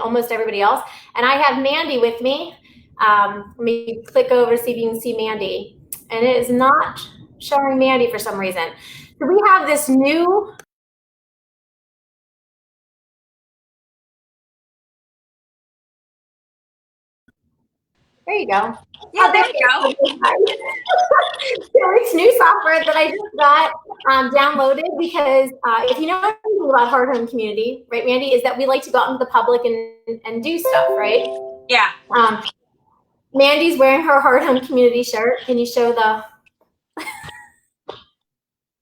almost everybody else. And I have Mandi with me. Let me click over to see if you can see Mandi. And it is not showing Mandi for some reason. So we have this new. There you go. Yeah, there you go. So it's new software that I just got downloaded because if you know anything about Hard Home Community, right, Mandi, is that we like to go out into the public and do stuff, right? Yeah. Mandi's wearing her Hard Home Community shirt. Can you show the?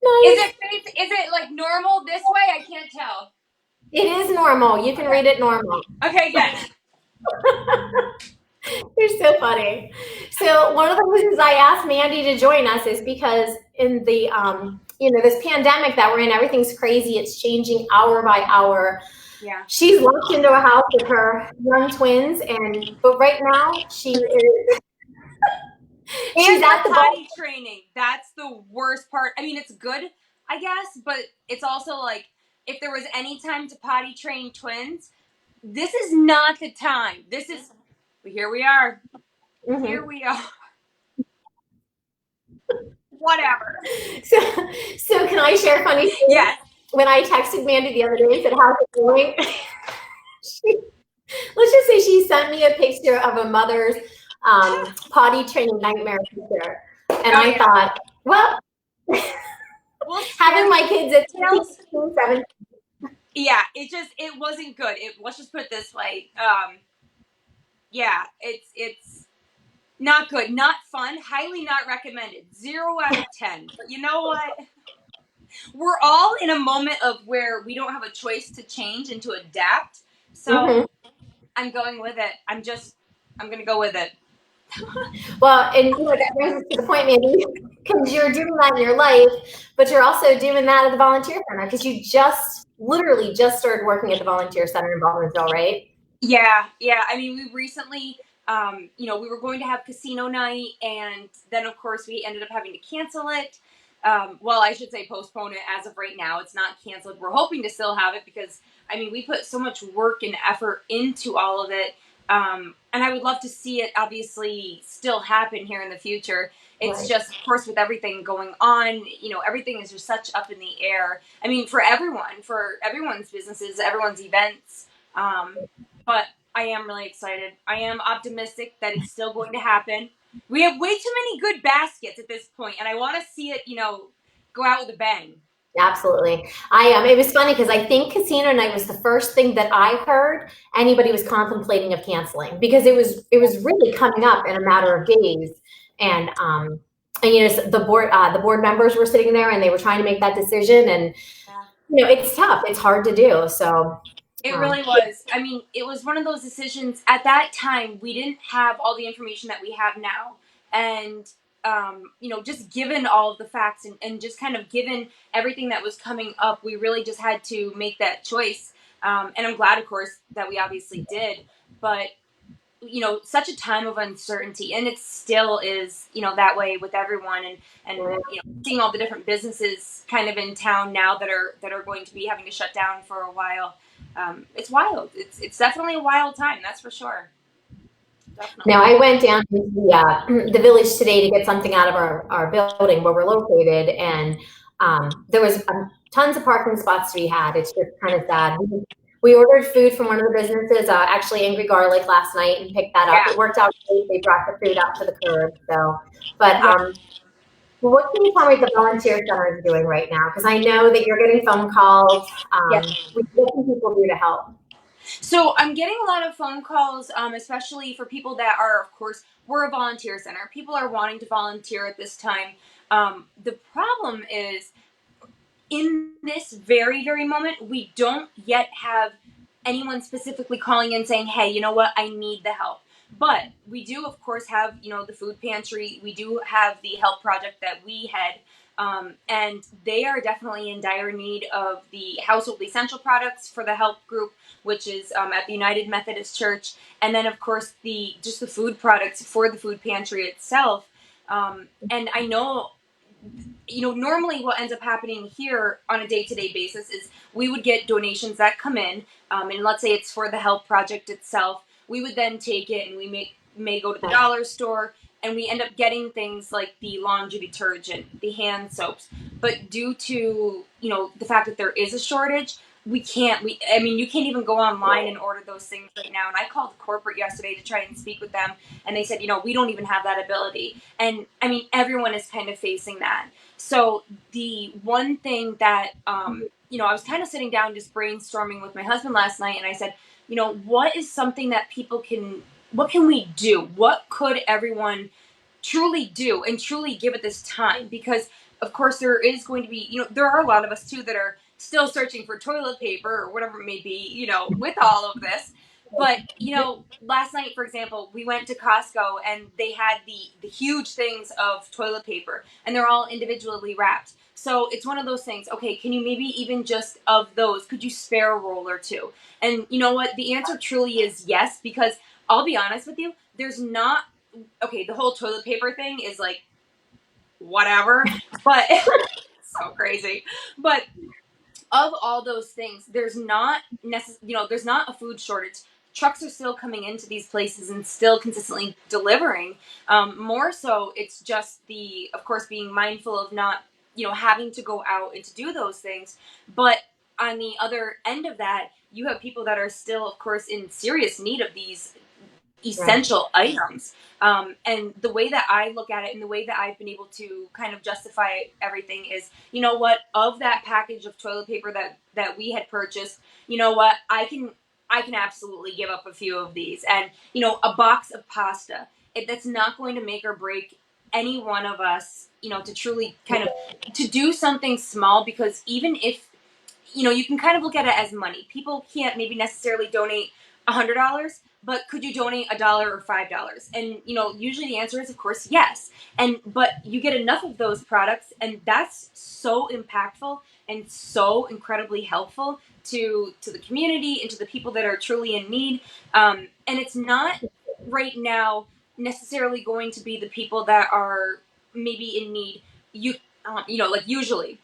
Nice. Is it like normal this way? I can't tell. It is normal. You can read it normal. Okay, good. You're so funny. So one of the reasons I asked Mandi to join us is because in the this pandemic that we're in, everything's crazy. It's changing hour by hour. Yeah. She's locked into a house with her young twins, but right now she's at the potty training. That's the worst part. I mean, it's good, I guess, but it's also like if there was any time to potty train twins, this is not the time. Here we are. Mm-hmm. Here we are. Whatever. So can I share a funny story? Yes. When I texted Mandi the other day and said, how's it going? Let's just say she sent me a picture of a mother's potty training nightmare picture. And I thought, well, having my kids at 16, 17. Yeah, it wasn't good. Let's just put it this way. Yeah, it's not good, not fun, highly not recommended. 0 out of 10. But you know what? We're all in a moment of where we don't have a choice to change and to adapt. So I'm going with it. I'm going to go with it. Well, and that brings us to the point, Mandi, because you're doing that in your life, but you're also doing that at the volunteer center because you literally just started working at the volunteer center in Baldwinsville, right? Yeah. I mean, we recently, we were going to have casino night, and then of course we ended up having to cancel it. Well, I should say postpone it. As of right now, it's not canceled. We're hoping to still have it because, I mean, we put so much work and effort into all of it. And I would love to see it obviously still happen here in the future. It's just, of course, with everything going on, everything is just such up in the air. I mean, for everyone's businesses, everyone's events. But I am really excited. I am optimistic that it's still going to happen. We have way too many good baskets at this point, and I want to see it, go out with a bang. Absolutely. It was funny because I think casino night was the first thing that I heard anybody was contemplating of canceling because it was really coming up in a matter of days. And the board members were sitting there and they were trying to make that decision. And, it's tough. It's hard to do. So it really was. I mean, it was one of those decisions at that time. We didn't have all the information that we have now. And just given all of the facts and just kind of given everything that was coming up, we really just had to make that choice. And I'm glad, of course, that we obviously did. But, such a time of uncertainty, and it still is, that way with everyone. And seeing all the different businesses kind of in town now that are going to be having to shut down for a while. It's wild. It's definitely a wild time. That's for sure. Definitely. Now, I went down to the village today to get something out of our building where we're located, and there was tons of parking spots to be had. It's just kind of sad. We ordered food from one of the businesses, actually Angry Garlic, last night and picked that up. Yeah. It worked out great. They brought the food out to the curb. So, but what can you tell me the volunteer center is doing right now? Because I know that you're getting phone calls. What can people do to help? So I'm getting a lot of phone calls, especially for people that are, of course, we're a volunteer center. People are wanting to volunteer at this time. The problem is, in this very, very moment, we don't yet have anyone specifically calling in saying, hey, you know what, I need the help. But we do, of course, have, the food pantry. We do have the help project that we head. And they are definitely in dire need of the household essential products for the help group, which is at the United Methodist Church. And then, of course, the food products for the food pantry itself. And I know normally what ends up happening here on a day-to-day basis is we would get donations that come in, and let's say it's for the health project itself. We would then take it and we may go to the dollar store, and we end up getting things like the laundry detergent, the hand soaps. But due to the fact that there is a shortage, we can't. I mean, you can't even go online and order those things right now. And I called corporate yesterday to try and speak with them, and they said, we don't even have that ability. And I mean, everyone is kind of facing that. So the one thing that I was kind of sitting down just brainstorming with my husband last night, and I said, what is something that what can we do? What could everyone truly do and truly give it this time? Because of course there is going to be, there are a lot of us too that are still searching for toilet paper or whatever it may be, with all of this. But last night, for example, we went to Costco and they had the huge things of toilet paper, and they're all individually wrapped. So it's one of those things. Okay, can you maybe even just of those, could you spare a roll or two? And you know what? The answer truly is yes, because I'll be honest with you. There's not okay. The whole toilet paper thing is like whatever, but so crazy. But of all those things, there's not there's not a food shortage. Trucks are still coming into these places and still consistently delivering. More so, it's just of course, being mindful of not, having to go out and to do those things. But on the other end of that, you have people that are still, of course, in serious need of these essential items. And the way that I look at it and the way that I've been able to kind of justify everything is, of that package of toilet paper that we had purchased, I can absolutely give up a few of these. And, a box of pasta, that's not going to make or break any one of us, to truly kind of to do something small, because even if, you can kind of look at it as money. People can't maybe necessarily donate $100, but could you donate $1 or $5? And usually the answer is, of course, yes. But you get enough of those products, and that's so impactful and so incredibly helpful to the community and to the people that are truly in need. And it's not right now necessarily going to be the people that are maybe in need. Like usually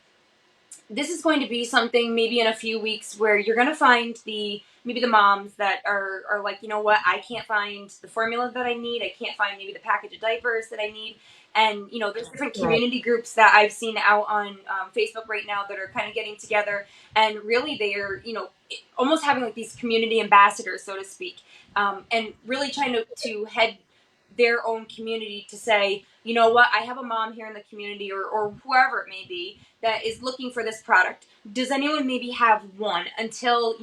this is going to be something maybe in a few weeks where you're going to find maybe the moms that are like, what, I can't find the formula that I need. I can't find maybe the package of diapers that I need. And, there's different community groups that I've seen out on Facebook right now that are kind of getting together. And really they are, almost having like these community ambassadors, so to speak, and really trying to head their own community to say, what, I have a mom here in the community or whoever it may be that is looking for this product. Does anyone maybe have one until,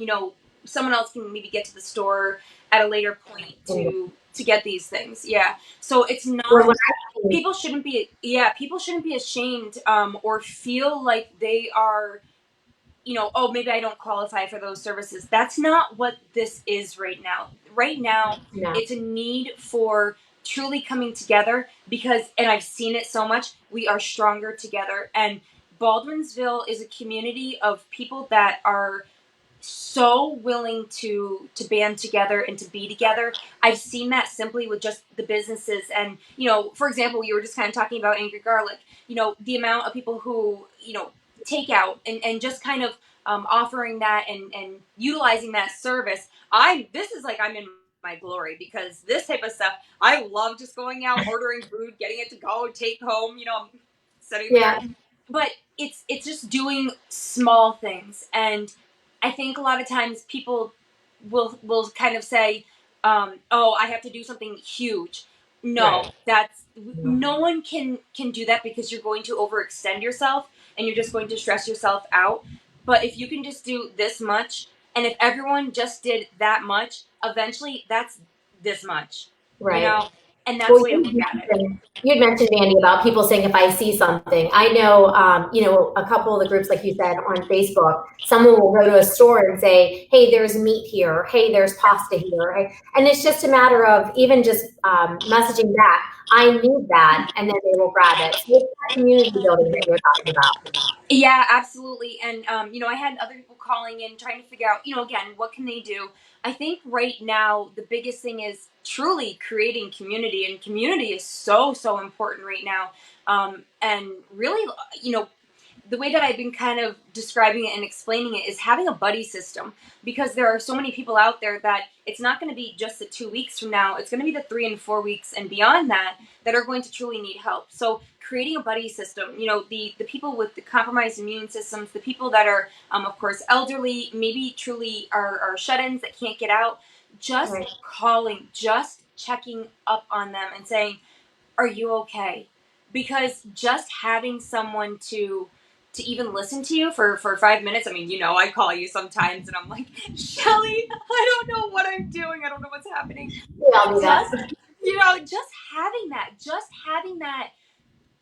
someone else can maybe get to the store at a later point to get these things? Yeah. So it's not, people shouldn't be ashamed or feel like they are, oh, maybe I don't qualify for those services. That's not what this is right now. Right now, it's a need for truly coming together because, and I've seen it so much, we are stronger together. And Baldwinsville is a community of people that are so willing to band together and to be together. I've seen that simply with just the businesses. And, for example, you were just kind of talking about Angry Garlic, the amount of people who, take out and just kind of offering that and utilizing that service. This is like I'm in my glory because this type of stuff, I love just going out, ordering food, getting it to go, take home, setting there. But it's just doing small things. And I think a lot of times people will kind of say, oh, I have to do something huge. No, no one can do that because you're going to overextend yourself and you're just going to stress yourself out. But if you can just do this much, and if everyone just did that much, eventually that's this much. Right. And that's the way to look at it. You had mentioned, Mandi, about people saying if I see something. I know, a couple of the groups, like you said, on Facebook, someone will go to a store and say, hey, there's meat here. Hey, there's pasta here. Hey. And it's just a matter of even just messaging back, I need that, and then they will grab it. So it's that community building that you're talking about. Yeah, absolutely. And, I had other people calling in trying to figure out, again, what can they do? I think right now the biggest thing is truly creating community, and community is so important right now. And really, the way that I've been kind of describing it and explaining it is having a buddy system, because there are so many people out there that it's not going to be just the 2 weeks from now, it's going to be the 3 and 4 weeks and beyond that are going to truly need help. So creating a buddy system, the people with the compromised immune systems, the people that are, of course, elderly, maybe truly are shut-ins that can't get out, just Right. calling, just checking up on them and saying, are you okay? Because just having someone to even listen to you for 5 minutes. I mean, I call you sometimes and I'm like, Shelly, I don't know what I'm doing. I don't know what's happening. We all do Just, that. just having that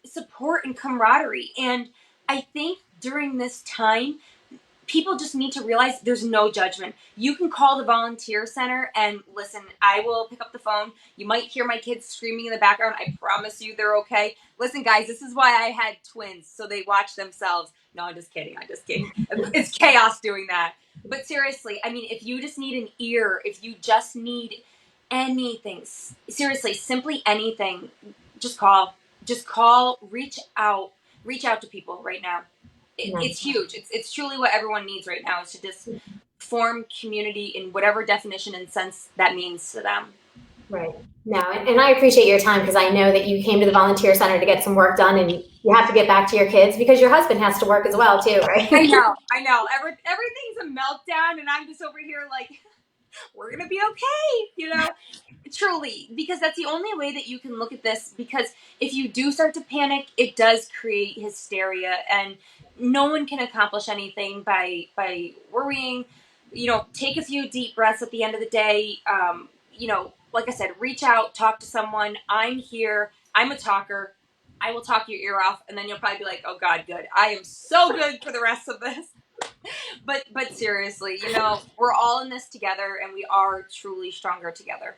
support and camaraderie. And I think during this time, people just need to realize there's no judgment. You can call the volunteer center and listen, I will pick up the phone. You might hear my kids screaming in the background. I promise you they're okay. Listen, guys, this is why I had twins, so they watch themselves. No, I'm just kidding. It's chaos doing that. But seriously, I mean, if you just need an ear, if you just need anything, seriously, simply anything, just call. Just call, reach out to people right now. It's huge. It's truly what everyone needs right now, is to just form community in whatever definition and sense that means to them. Right. No, and I appreciate your time, because I know that you came to the volunteer center to get some work done, and you have to get back to your kids because your husband has to work as well too, right? I know. Everything's a meltdown, and I'm just over here like, we're gonna be okay, truly, because that's the only way that you can look at this. Because if you do start to panic, it does create hysteria, and no one can accomplish anything by worrying. Take a few deep breaths at the end of the day. Like I said, reach out, talk to someone. I'm here. I'm a talker. I will talk your ear off, and then you'll probably be like, oh God, good. I am so good for the rest of this. But seriously, we're all in this together, and we are truly stronger together.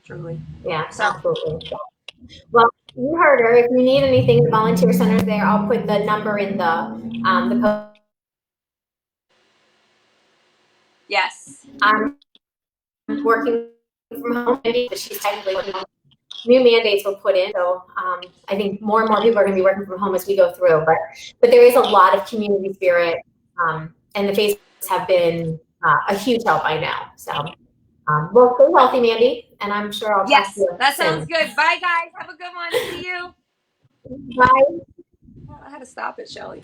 Truly. Yeah, absolutely. Well, you heard her. If you need anything, the volunteer center's there. I'll put the number in the post. Yes. I'm working from home, but she's technically working home. New mandates were put in, so I think more and more people are going to be working from home as we go through. But there is a lot of community spirit, and the Facebooks have been a huge help, I know. So, well, stay healthy, Mandi, and I'm sure I'll talk to you soon. That sounds good. Bye, guys. Have a good one. See you. Bye. I had to stop it, Shelly.